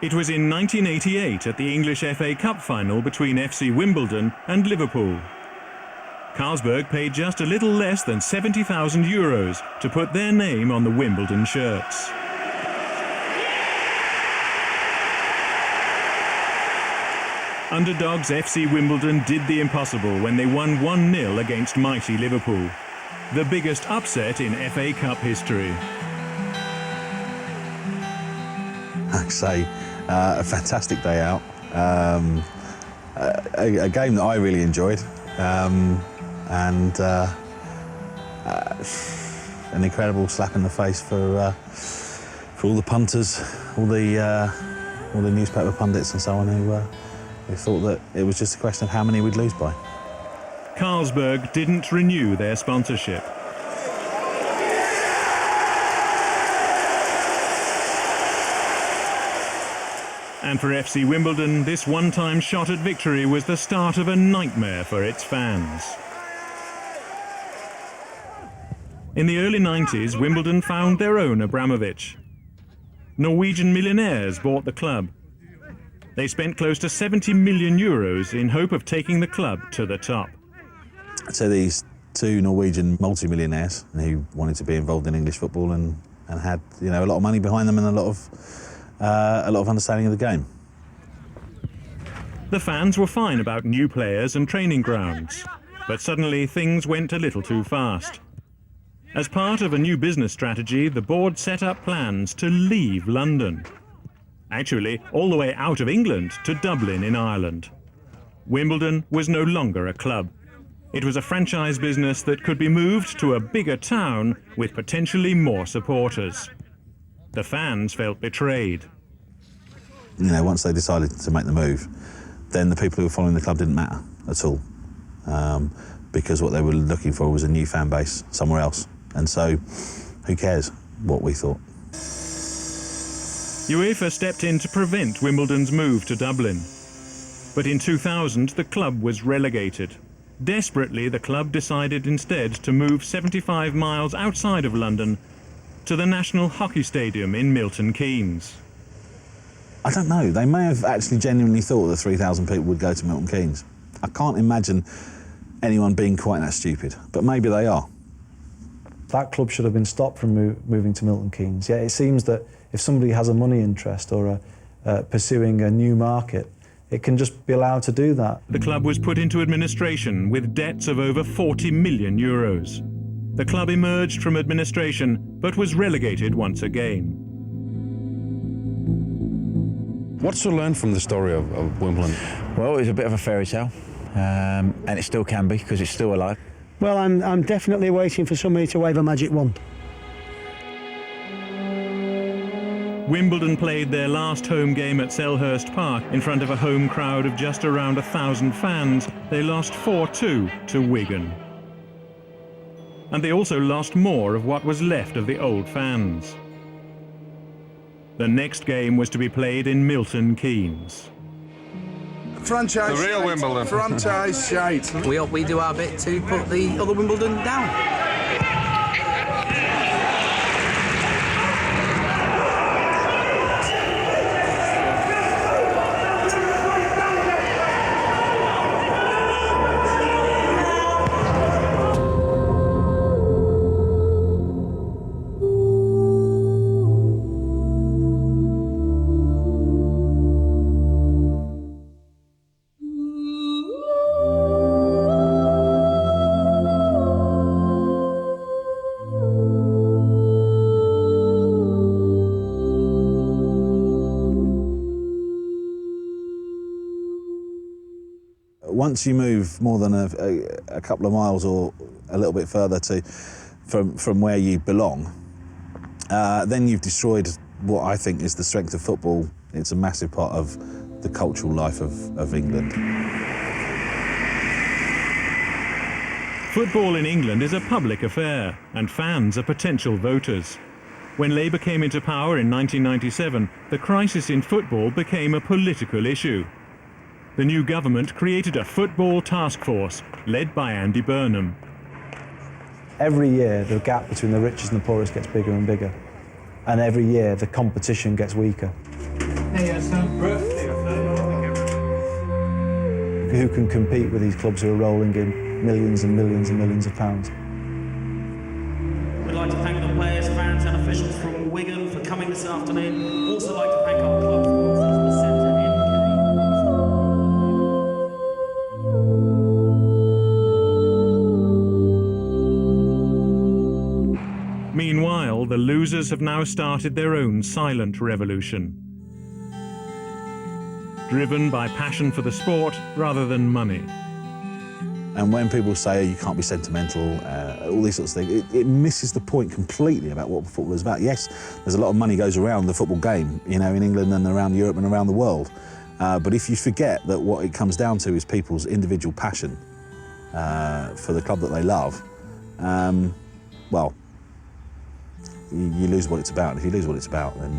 It was in 1988 at the English FA Cup final between FC Wimbledon and Liverpool. Carlsberg paid just a little less than €70,000 to put their name on the Wimbledon shirts. Underdogs FC Wimbledon did the impossible when they won 1-0 against mighty Liverpool, the biggest upset in FA Cup history. I'd say a fantastic day out, a game that I really enjoyed, and an incredible slap in the face for all the punters, all the newspaper pundits and so on who thought that it was just a question of how many we'd lose by. Carlsberg didn't renew their sponsorship. And for FC Wimbledon, this one-time shot at victory was the start of a nightmare for its fans. In the early 90s, Wimbledon found their own Abramovich. Norwegian millionaires bought the club. They spent close to €70 million in hope of taking the club to the top. So these two Norwegian multi-millionaires who wanted to be involved in English football and had, you know, a lot of money behind them and a lot of understanding of the game. The fans were fine about new players and training grounds, but suddenly things went a little too fast. As part of a new business strategy, the board set up plans to leave London. Actually, all the way out of England to Dublin in Ireland. Wimbledon was no longer a club. It was a franchise business that could be moved to a bigger town with potentially more supporters. The fans felt betrayed. You know, once they decided to make the move, then the people who were following the club didn't matter at all, because what they were looking for was a new fan base somewhere else. And so, who cares what we thought? UEFA stepped in to prevent Wimbledon's move to Dublin. But in 2000, the club was relegated. Desperately, the club decided instead to move 75 miles outside of London to the National Hockey Stadium in Milton Keynes. I don't know, they may have actually genuinely thought that 3,000 people would go to Milton Keynes. I can't imagine anyone being quite that stupid, but maybe they are. That club should have been stopped from moving to Milton Keynes. Yet it seems that if somebody has a money interest or pursuing a new market, it can just be allowed to do that. The club was put into administration with debts of over €40 million. The club emerged from administration, but was relegated once again. What's to learn from the story of Wimbledon? Well, it was a bit of a fairy tale, and it still can be because it's still alive. Well, I'm definitely waiting for somebody to wave a magic wand. Wimbledon played their last home game at Selhurst Park in front of a home crowd of just around 1,000 fans. They lost 4-2 to Wigan. And they also lost more of what was left of the old fans. The next game was to be played in Milton Keynes. Franchise the real shite. Wimbledon. Franchise shite. We hope we do our bit to put the other Wimbledon down. Once you move more than a couple of miles or a little bit further from where you belong, then you've destroyed what I think is the strength of football. It's a massive part of the cultural life of England. Football in England is a public affair, and fans are potential voters. When Labour came into power in 1997, the crisis in football became a political issue. The new government created a football task force led by Andy Burnham. Every year, the gap between the richest and the poorest gets bigger and bigger. And every year, the competition gets weaker. Who can compete with these clubs who are rolling in millions and millions and millions of pounds? We'd like to thank the players, fans and officials from Wigan for coming this afternoon. Also like to thank our club sponsors, the Centre in Meanwhile, the losers have now started their own silent revolution, driven by passion for the sport rather than money. And when people say, oh, you can't be sentimental, all these sorts of things, it misses the point completely about what football is about. Yes, there's a lot of money goes around the football game, you know, in England and around Europe and around the world. But if you forget that what it comes down to is people's individual passion for the club that they love, well, you lose what it's about. And if you lose what it's about, then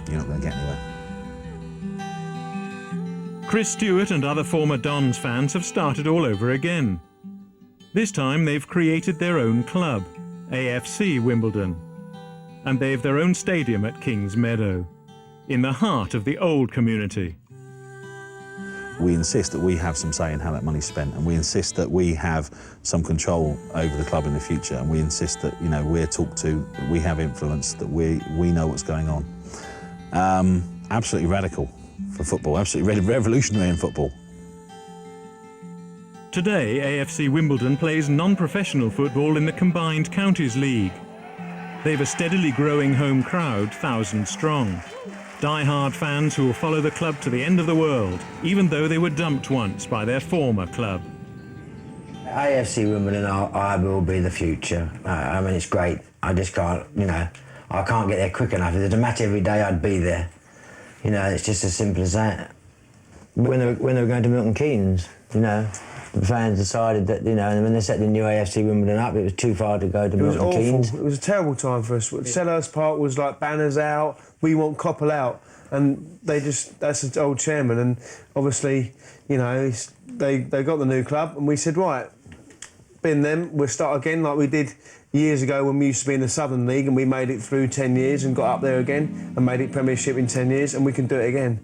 you're not going to get anywhere. Chris Stewart and other former Dons fans have started all over again. This time they've created their own club, AFC Wimbledon. And they've their own stadium at Kings Meadow, in the heart of the old community. We insist that we have some say in how that money's spent, and we insist that we have some control over the club in the future, and we insist that, you know, we're talked to, that we have influence, that we know what's going on. Absolutely radical for football, absolutely revolutionary in football. Today, AFC Wimbledon plays non-professional football in the Combined Counties League. They've a steadily growing home crowd, 1,000 strong. Die-hard fans who will follow the club to the end of the world, even though they were dumped once by their former club. AFC Wimbledon, I will be the future. I mean, it's great. I just can't, you know, I can't get there quick enough. If there's a match every day, I'd be there. You know, it's just as simple as that. When they were going to Milton Keynes, you know, the fans decided that, you know, and when they set the new AFC Wimbledon up, it was too far to go to Milton Keynes. It was a terrible time for us. Selhurst Park was like banners out, we want Coppell out. And they just, that's the old chairman. And obviously, you know, they got the new club and we said, right, bin them, we'll start again like we did years ago when we used to be in the Southern League and we made it through 10 years and got up there again and made it Premiership in 10 years and we can do it again.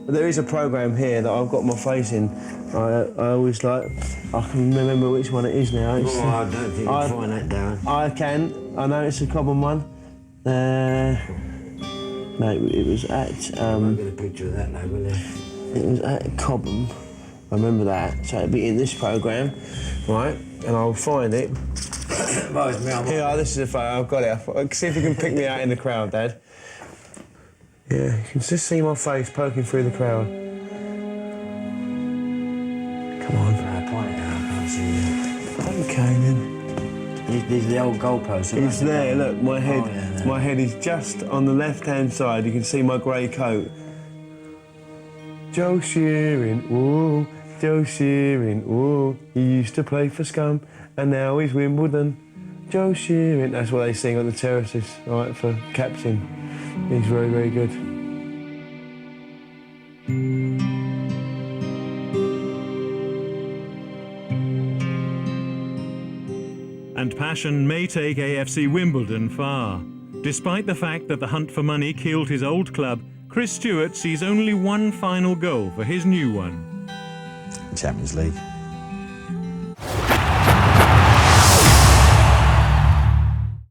But there is a programme here that I've got my face in. I always like, I can remember which one it is now. It's, I don't think you can find that down. I can, I know it's a common one. No, it was at... I'll get a picture of that now, will you? It was at Cobham. I remember that. So it'd be in this programme, right? And I'll find it. Here, this is a photo, I've got it. See if you can pick me out in the crowd, Dad. Yeah, you can just see my face poking through the crowd. Come on. Point it out, I can't see you. Okay, then. These are the old goalposts. It's there, look, my head is just on the left-hand side. You can see my grey coat. Joe Shearing, ooh, Joe Shearing, ooh. He used to play for Scum, and now he's Wimbledon. Joe Shearing, that's what they sing on the terraces, right, for captain. He's very, very good. And passion may take AFC Wimbledon far. Despite the fact that the hunt for money killed his old club, Chris Stewart sees only one final goal for his new one. Champions League.